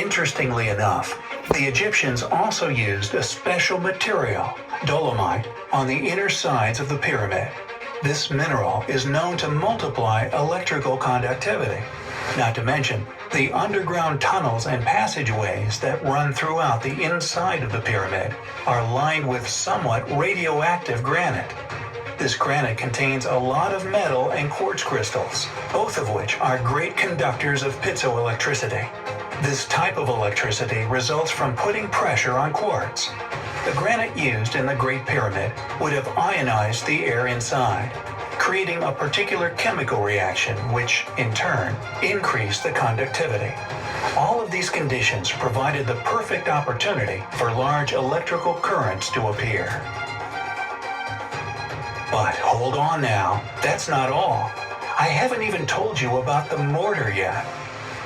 Interestingly enough, the Egyptians also used a special material, dolomite, on the inner sides of the pyramid. This mineral is known to multiply electrical conductivity. Not to mention, the underground tunnels and passageways that run throughout the inside of the pyramid are lined with somewhat radioactive granite. This granite contains a lot of metal and quartz crystals, both of which are great conductors of piezoelectricity. This type of electricity results from putting pressure on quartz. The granite used in the Great Pyramid would have ionized the air inside, creating a particular chemical reaction which, in turn, increased the conductivity. All of these conditions provided the perfect opportunity for large electrical currents to appear. But hold on now, that's not all. I haven't even told you about the mortar yet.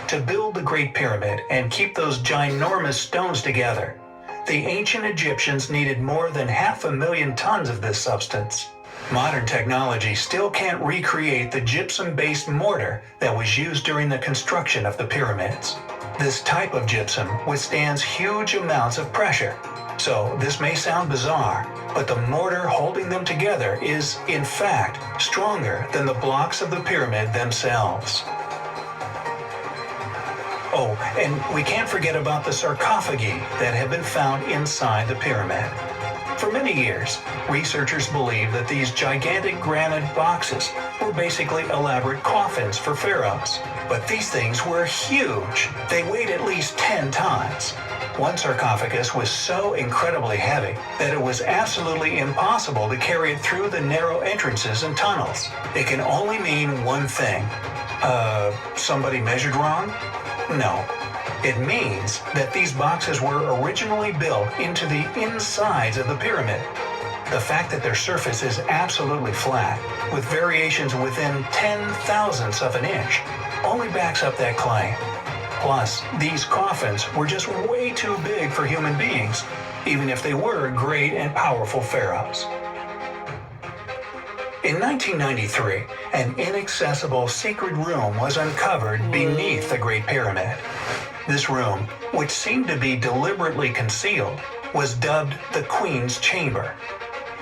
To build the Great Pyramid and keep those ginormous stones together, the ancient Egyptians needed more than 500,000 tons of this substance. Modern technology still can't recreate the gypsum-based mortar that was used during the construction of the pyramids. This type of gypsum withstands huge amounts of pressure. So this may sound bizarre, but the mortar holding them together is, in fact, stronger than the blocks of the pyramid themselves. Oh, and we can't forget about the sarcophagi that have been found inside the pyramid. For many years, researchers believed that these gigantic granite boxes were basically elaborate coffins for pharaohs. But these things were huge. They weighed at least 10 tons. One sarcophagus was so incredibly heavy that it was absolutely impossible to carry it through the narrow entrances and tunnels. It can only mean one thing. Somebody measured wrong? No. It means that these boxes were originally built into the insides of the pyramid. The fact that their surface is absolutely flat, with variations within 10,000ths of an inch, only backs up that claim. Plus, these coffins were just way too big for human beings, even if they were great and powerful pharaohs. In 1993, an inaccessible secret room was uncovered beneath the Great Pyramid. This room, which seemed to be deliberately concealed, was dubbed the Queen's Chamber.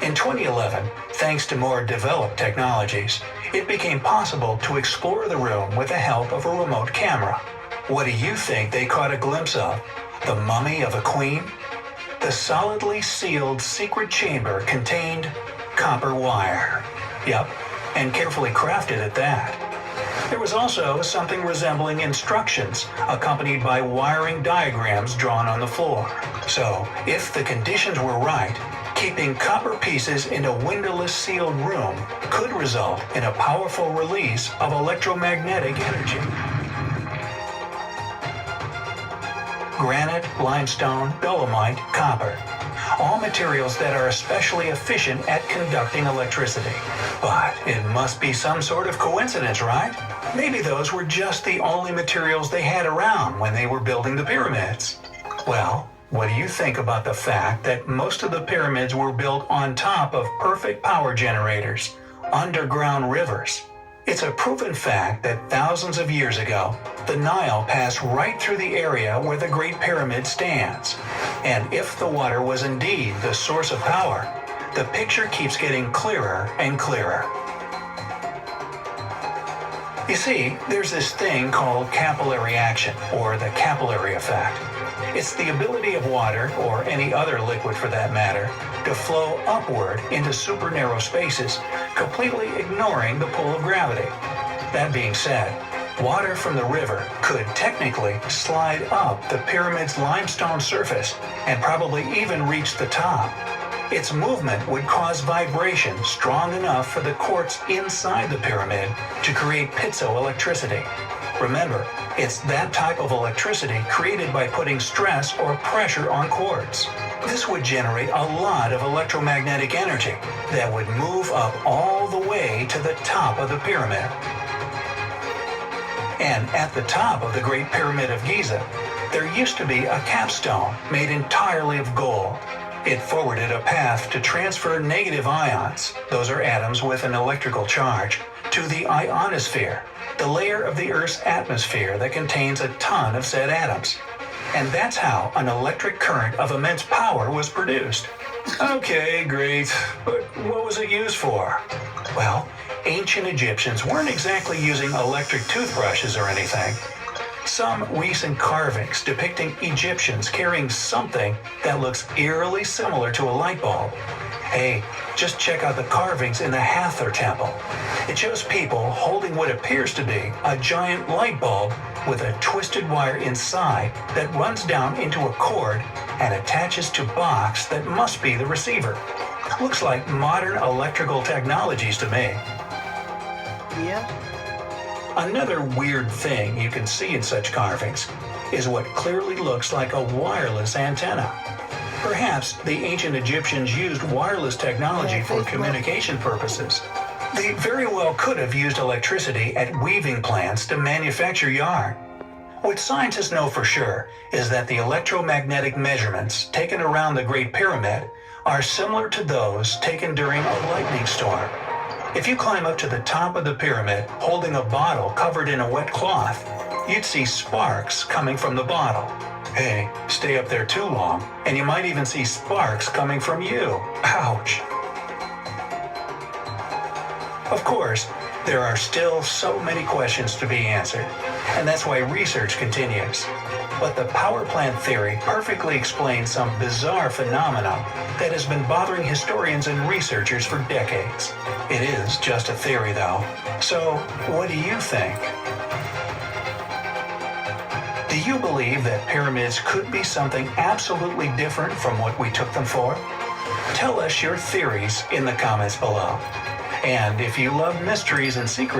In 2011, thanks to more developed technologies, it became possible to explore the room with the help of a remote camera. What do you think they caught a glimpse of? The mummy of a queen? The solidly sealed secret chamber contained copper wire. Yep, and carefully crafted at that. There was also something resembling instructions, accompanied by wiring diagrams drawn on the floor. So, if the conditions were right, keeping copper pieces in a windowless sealed room could result in a powerful release of electromagnetic energy. Granite, limestone, dolomite, copper. All materials that are especially efficient at conducting electricity. But it must be some sort of coincidence, right? Maybe those were just the only materials they had around when they were building the pyramids. Well, what do you think about the fact that most of the pyramids were built on top of perfect power generators, underground rivers? It's a proven fact that thousands of years ago, the Nile passed right through the area where the Great Pyramid stands. And if the water was indeed the source of power, the picture keeps getting clearer and clearer. You see, there's this thing called capillary action, or the capillary effect. It's the ability of water, or any other liquid for that matter, to flow upward into super narrow spaces, completely ignoring the pull of gravity. That being said, water from the river could technically slide up the pyramid's limestone surface and probably even reach the top. Its movement would cause vibration strong enough for the quartz inside the pyramid to create piezoelectricity. Remember, it's that type of electricity created by putting stress or pressure on quartz. This would generate a lot of electromagnetic energy that would move up all the way to the top of the pyramid. And at the top of the Great Pyramid of Giza, there used to be a capstone made entirely of gold. It forwarded a path to transfer negative ions, those are atoms with an electrical charge, to the ionosphere, the layer of the Earth's atmosphere that contains a ton of said atoms. And that's how an electric current of immense power was produced. Okay, great, but what was it used for? Well, ancient Egyptians weren't exactly using electric toothbrushes or anything. Some recent carvings depicting Egyptians carrying something that looks eerily similar to a light bulb. Hey, just check out the carvings in the Hathor Temple. It shows people holding what appears to be a giant light bulb with a twisted wire inside that runs down into a cord and attaches to a box that must be the receiver. Looks like modern electrical technologies to me. Yeah. Another weird thing you can see in such carvings is what clearly looks like a wireless antenna. Perhaps the ancient Egyptians used wireless technology for communication purposes. They very well could have used electricity at weaving plants to manufacture yarn. What scientists know for sure is that the electromagnetic measurements taken around the Great Pyramid are similar to those taken during a lightning storm. If you climb up to the top of the pyramid holding a bottle covered in a wet cloth, you'd see sparks coming from the bottle. Hey, stay up there too long, and you might even see sparks coming from you. Ouch. Of course, there are still so many questions to be answered, and that's why research continues. But the power plant theory perfectly explains some bizarre phenomena that has been bothering historians and researchers for decades. It is just a theory, though. So, what do you think? Do you believe that pyramids could be something absolutely different from what we took them for? Tell us your theories in the comments below. And if you love mysteries and secrets,